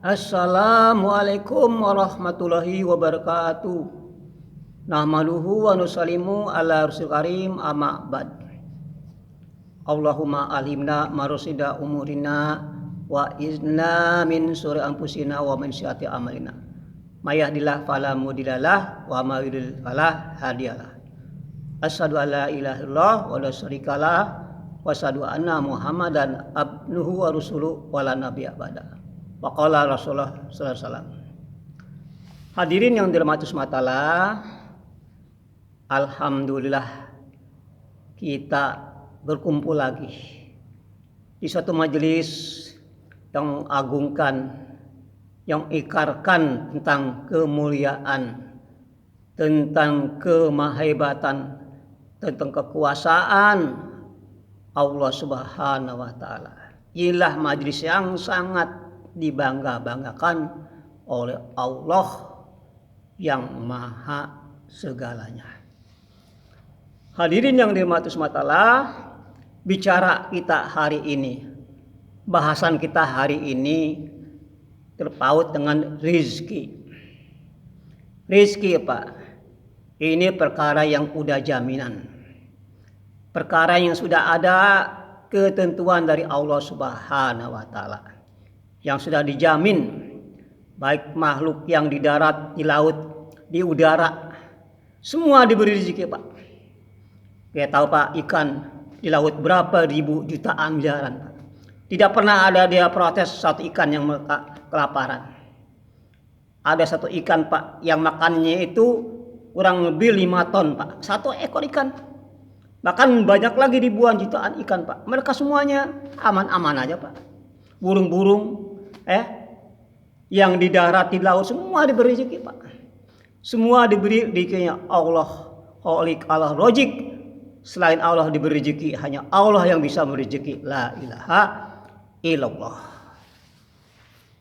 Assalamualaikum warahmatullahi wabarakatuh. Nahmaduhu wa nusallimu ala rasul karim amma ba'd. Allahumma alimna marusida umurina wa izna min suri anfusina wa min syati amalina. Mayahdillah fala mudhillalah wa ma yudlil fala hadiyalah. Asyhadu an la ilaha illallah wa la syarikalah wa asyhadu anna Muhammadan abduhu wa rasuluhu wa la nabiyya ba'da. Waqala Rasulullah sallallahu alaihi wasallam. Hadirin yang dirahmati Allah, alhamdulillah kita berkumpul lagi di suatu majelis yang agungkan, yang ikarkan tentang kemuliaan, tentang kemahebatan, tentang kekuasaan Allah Subhanahu wa taala. Inilah majelis yang sangat dibangga-banggakan oleh Allah yang maha segalanya. Hadirin yang dirahmati Allah, bicara kita hari ini, bahasan kita hari ini terpaut dengan rizki. Rizki Pak, ini perkara yang udah jaminan. Perkara yang sudah ada ketentuan dari Allah Subhanahu wa taala. Yang sudah dijamin, baik makhluk yang di darat, di laut, di udara, semua diberi rezeki Pak. Kita tahu Pak, ikan di laut berapa ribu jutaan miliaran Pak. Tidak pernah ada dia protes satu ikan yang kelaparan. Ada satu ikan Pak yang makannya itu kurang lebih 5 ton Pak, satu ekor ikan. Bahkan banyak lagi ribuan jutaan ikan Pak. Mereka semuanya aman-aman aja Pak. Burung-burung yang di darat, di laut, semua diberi rezeki Pak. Semua diberi rezekinya Allah, Khalik Allah Rozik. Selain Allah diberi rezeki, hanya Allah yang bisa memberi rezeki. La ilaha illallah.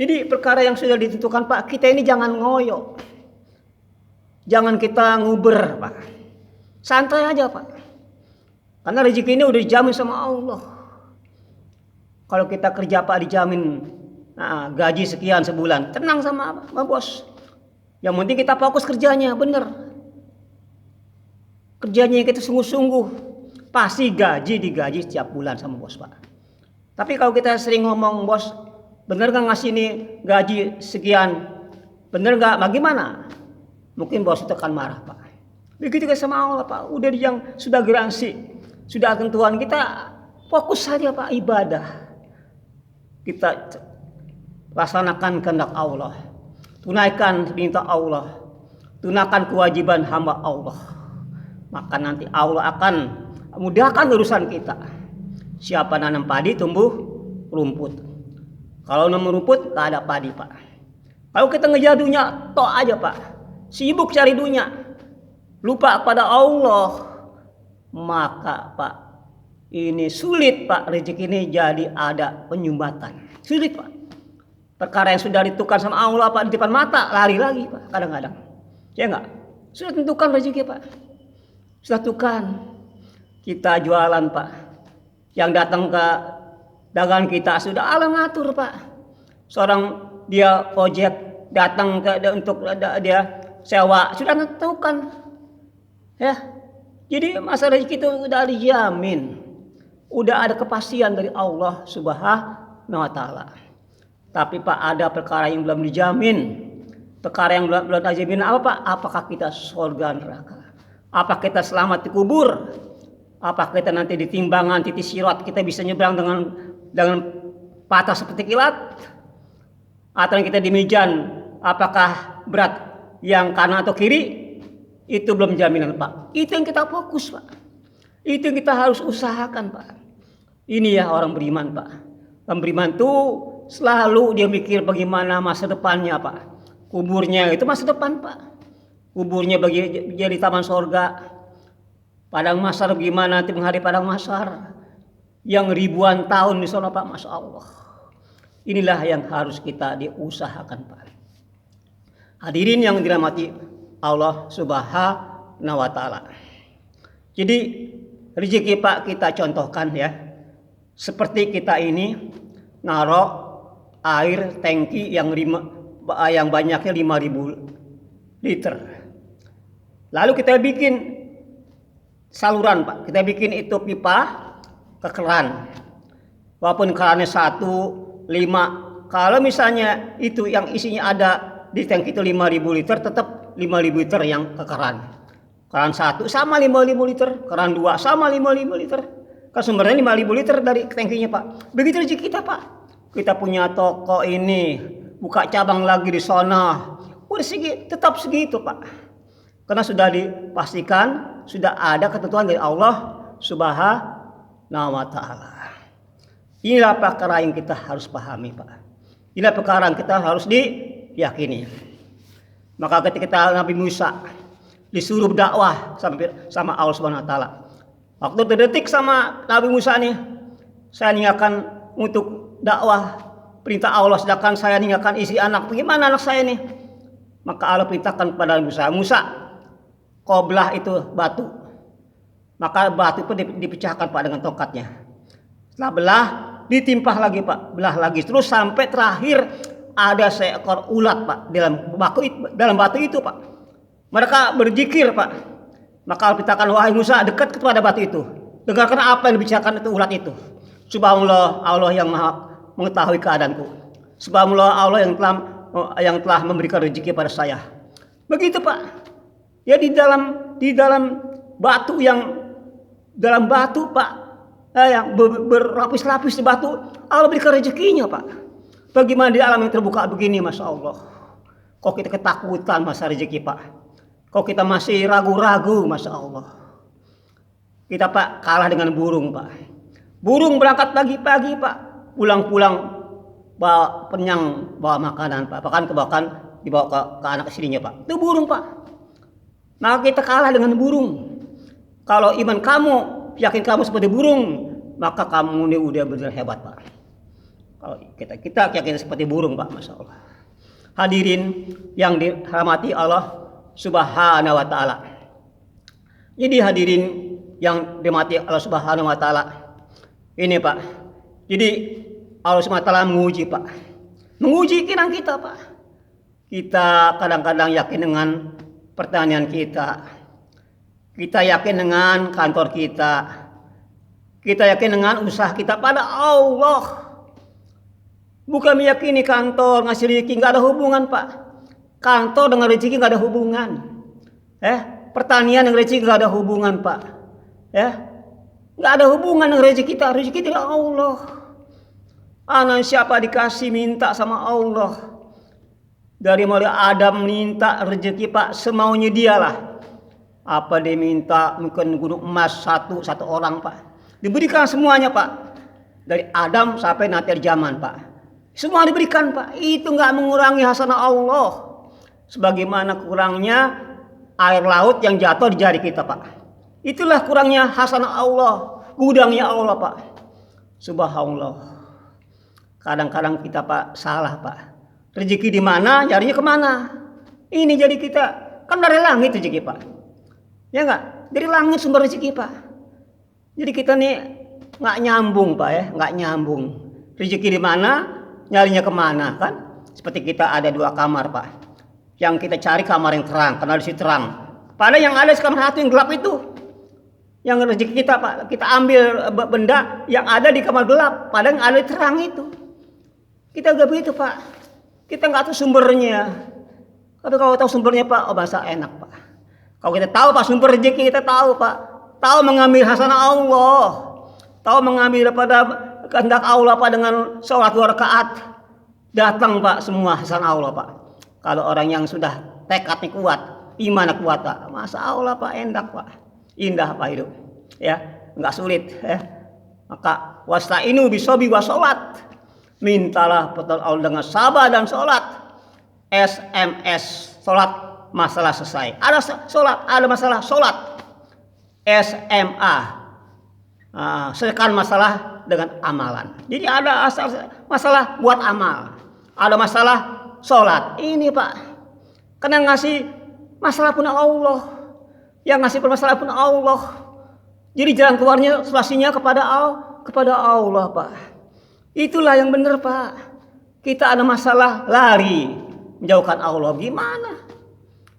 Jadi perkara yang sudah ditentukan Pak, kita ini jangan ngoyo. Jangan kita nguber Pak. Santai aja Pak. Karena rezeki ini udah dijamin sama Allah. Kalau kita kerja Pak dijamin gaji sekian sebulan, tenang sama bos. Yang penting kita fokus kerjanya, bener. Kerjanya kita sungguh-sungguh, pasti digaji setiap bulan sama bos Pak. Tapi kalau kita sering ngomong, bos, bener gak ngasih nih gaji sekian? Bener gak? Bagaimana? Mungkin bos itu akan marah Pak. Begitu juga sama Allah Pak. Udah yang sudah garansi, sudah ketentuan, kita fokus saja Pak ibadah. Kita laksanakan kehendak Allah, tunaikan perintah Allah, tunaikan kewajiban hamba Allah. Maka nanti Allah akan mudahkan urusan kita. Siapa nanam padi tumbuh rumput. Kalau nanam rumput gak ada padi Pak. Kalau kita ngejar dunia toh aja Pak, sibuk cari dunia, lupa pada Allah, maka Pak ini sulit Pak, rezeki ini jadi ada penyumbatan. Sulit Pak. Perkara yang sudah ditentukan sama Allah Pak di depan mata, lari lagi Pak kadang-kadang. Ya enggak? Sudah tentukan rezeki Pak. Sudah tentukan. Kita jualan Pak. Yang datang ke dagangan kita sudah Allah ngatur Pak. Seorang dia ojek datang ke untuk dia sewa, sudah tentukan. Ya. Jadi masalah rezeki itu sudah dijamin. Udah ada kepastian dari Allah Subhanahu wa taala. Tapi Pak ada perkara yang belum dijamin. Perkara yang belum dijamin apa Pak? Apakah kita surga neraka? Apakah kita selamat di kubur? Apakah kita nanti di timbangan titik sirat kita bisa nyebrang dengan patah seperti kilat? Atau kita di mizan apakah berat yang kanan atau kiri? Itu belum jaminan Pak. Itu yang kita fokus Pak. Itu yang kita harus usahakan Pak. Ini ya orang beriman Pak. Orang beriman itu selalu dia mikir bagaimana masa depannya Pak. Kuburnya itu masa depan Pak. Kuburnya bagi jadi taman sorga. Padang mahsyar gimana nanti menghadapi padang mahsyar yang ribuan tahun di sana Pak, Masya Allah. Inilah yang harus kita diusahakan Pak. Hadirin yang dirahmati Allah Subhanahu wa taala. Jadi rezeki Pak kita contohkan ya. Seperti kita ini naruh air tangki yang banyaknya 5.000 liter. Lalu kita bikin saluran, Pak. Kita bikin itu pipa ke keran. Walaupun kerannya 1, 5. Kalau misalnya itu yang isinya ada di tangki itu 5.000 liter, tetap 5.000 liter yang ke keran. Keran 1 sama 5.000 liter, keran 2 sama 5.000 liter. Kan sumbernya 5.000 liter dari tangkinya, Pak. Begitu rezeki kita, Pak. Kita punya toko ini, buka cabang lagi di sana. Udah tetap segitu, Pak. Karena sudah dipastikan, sudah ada ketentuan dari Allah Subhanahu wa taala. Inilah perkara yang kita harus pahami, Pak. Inilah perkara yang kita harus diyakini. Maka ketika Nabi Musa disuruh dakwah sama Allah Subhanahu wa taala. Waktu terdetik sama Nabi Musa nih, saya niatkan untuk dakwah perintah Allah, sedangkan saya niatkan isi anak. Bagaimana anak saya nih? Maka Allah perintahkan kepada Musa, Musa, kau belah itu batu. Maka batu itu dipecahkan, Pak, dengan tongkatnya. Setelah belah, ditimpah lagi, Pak, belah lagi. Terus sampai terakhir ada seekor ulat, Pak, dalam batu itu, Pak. Mereka berzikir, Pak. Maka Allah perintahkan, wahai Musa, dekat kepada batu itu. Dengarkan apa yang dibicarakan itu ulat itu. Subhanallah, Allah yang maha mengetahui keadaanku. Subhanallah, Allah yang telah memberikan rezeki pada saya. Begitu, Pak. Ya di dalam batu Pak, yang berlapis-lapis di batu, Allah berikan rezekinya, Pak. Bagaimana di alam yang terbuka begini, Masya Allah. Kok kita ketakutan masa rezeki, Pak? Kok kita masih ragu-ragu, Masya Allah. Kita, Pak, kalah dengan burung, Pak. Burung berangkat pagi-pagi, Pak. Pulang-pulang bawa penyang, bawa makanan, Pak. Bahkan dibawa ke anak istrinya, Pak. Itu burung, Pak. Maka kita kalah dengan burung. Kalau iman kamu, yakin kamu seperti burung, maka kamu ini udah benar hebat, Pak. Kalau kita yakin seperti burung, Pak, Masya Allah. Hadirin yang dirahmati Allah Subhanahu wa taala. Jadi hadirin yang dirahmati Allah Subhanahu wa taala. Ini, Pak. Jadi Allah Subhanahu wa taala menguji, Pak. Menguji iman kita, Pak. Kita kadang-kadang yakin dengan pertanian kita. Kita yakin dengan kantor kita. Kita yakin dengan usaha kita pada Allah. Bukan meyakini kantor ngasih rezeki, nggak ada hubungan, Pak. Kantor dengan rezeki nggak ada hubungan. Pertanian dengan rezeki nggak ada hubungan, Pak. Nggak ada hubungan dengan rezeki kita. Rezeki dari Allah. Anak siapa dikasih minta sama Allah. Dari mulai Adam minta rezeki, Pak, semaunya dialah. Apa dia minta, mungkin gunung emas satu orang, Pak. Diberikan semuanya, Pak. Dari Adam sampai nanti zaman, Pak. Semua diberikan, Pak. Itu nggak mengurangi hasanah Allah. Sebagaimana kurangnya air laut yang jatuh di jari kita, Pak. Itulah kurangnya hasanah Allah. Gudangnya Allah, Pak. Subhanallah. Kadang-kadang kita, Pak, salah, Pak. Rezeki di mana, jarinya kemana? Ini jadi kita, kan dari langit rezeki, Pak. Ya enggak? Dari langit sumber rezeki, Pak. Jadi kita nih nggak nyambung, Pak, ya, nggak nyambung. Rezeki di mana, nyarinya kemana, kan? Seperti kita ada 2 kamar, Pak. Yang kita cari kamar yang terang, karena di situ terang. Padahal yang ada di kamar 1 yang gelap itu, yang rezeki kita, Pak, kita ambil benda yang ada di kamar gelap, padahal yang ada di terang itu. Kita gak begitu, Pak. Kita nggak tahu sumbernya. Tapi kalau tahu sumbernya, Pak, bahasa enak, Pak. Kalau kita tahu, Pak, sumber rezeki kita tahu, Pak. Tahu mengambil hasanah Allah. Tahu mengambil daripada kehendak Allah, Pak, dengan sholat 2 rakaat. Datang, Pak, semua hasanah Allah, Pak. Kalau orang yang sudah tekadnya kuat, imannya kuat, Pak, masa Allah, Pak, enak, Pak. Indah, Pak, hidup. Ya, nggak sulit, ya. Maka wasta'inu bisobi wa sholat. Mintalah pertolongan Allah dengan sabar dan sholat. SMS, sholat masalah selesai. Ada sholat, ada masalah sholat. SMA, selesaikan masalah dengan amalan. Jadi ada masalah buat amal, ada masalah sholat. Ini, Pak, karena ngasih masalah pun Allah, yang ngasih permasalahan pun Allah. Jadi jalan keluarnya solusinya kepada Allah, Pak. Itulah yang benar, Pak. kita ada masalah lari menjauhkan Allah, gimana?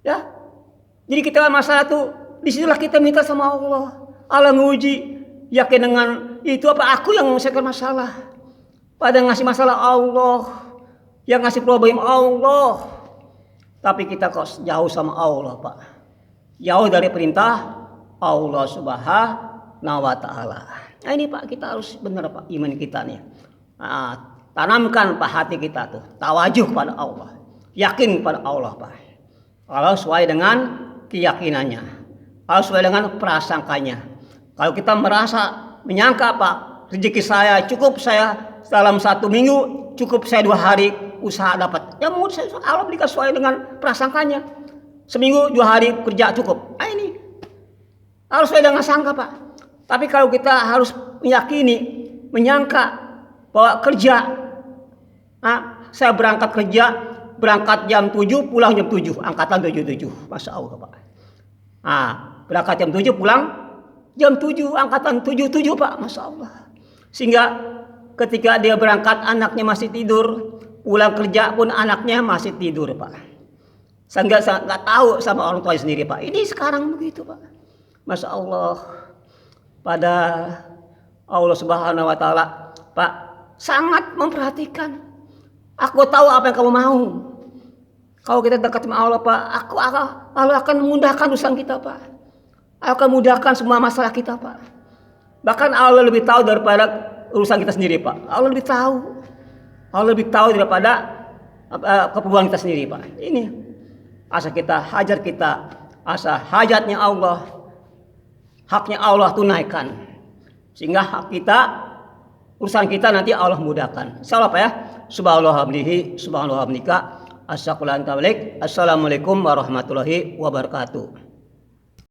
Ya, jadi kita ada masalah tuh, disitulah kita minta sama Allah. Allah nguji, yakin dengan itu apa aku yang menyelesaikan masalah. Pada ngasih masalah Allah, yang ngasih problem Allah. Tapi kita kok jauh sama Allah, Pak. Jauh dari perintah Allah Subhanahu wa Ta'ala. Nah, ini Pak, kita harus benar Pak, iman kita nih. Nah, tanamkan Pak hati kita tuh, tawajuh pada Allah, yakin pada Allah Pak. Kalau sesuai dengan keyakinannya, kalau sesuai dengan prasangkanya. Kalau kita merasa menyangka Pak, rezeki saya cukup, saya dalam 1 minggu cukup, saya 2 hari usaha dapat. Ya menurut saya Allah berikan sesuai dengan prasangkanya. Seminggu 2 hari kerja cukup. Nah, ini harus sesuai dengan sangka Pak. Tapi kalau kita harus meyakini, menyangka bahwa kerja, saya berangkat kerja, berangkat jam 7, pulang jam 7, angkatan 77, Masya Allah Pak. Berangkat jam 7, pulang jam 7, angkatan 77 Pak, Masya Allah. Sehingga ketika dia berangkat anaknya masih tidur, pulang kerja pun anaknya masih tidur Pak. Saya nggak tahu sama orang tua sendiri Pak. Ini sekarang begitu Pak. Masya Allah. Pada Allah Subhanahu wa Ta'ala Pak sangat memperhatikan. Aku tahu apa yang kamu mau. Kalau kita dekat sama Allah Pak, Allah akan memudahkan urusan kita Pak. Allah akan memudahkan semua masalah kita Pak. Bahkan Allah lebih tahu daripada urusan kita sendiri Pak. Allah lebih tahu. Allah lebih tahu daripada keperluan kita sendiri Pak. Ini asa kita, hajat kita, asa hajatnya Allah, haknya Allah tunaikan. Sehingga hak kita, urusan kita nanti Allah mudahkan. Insyaallah Pak ya. Subhanallah, Assalamualaikum warahmatullahi wabarakatuh.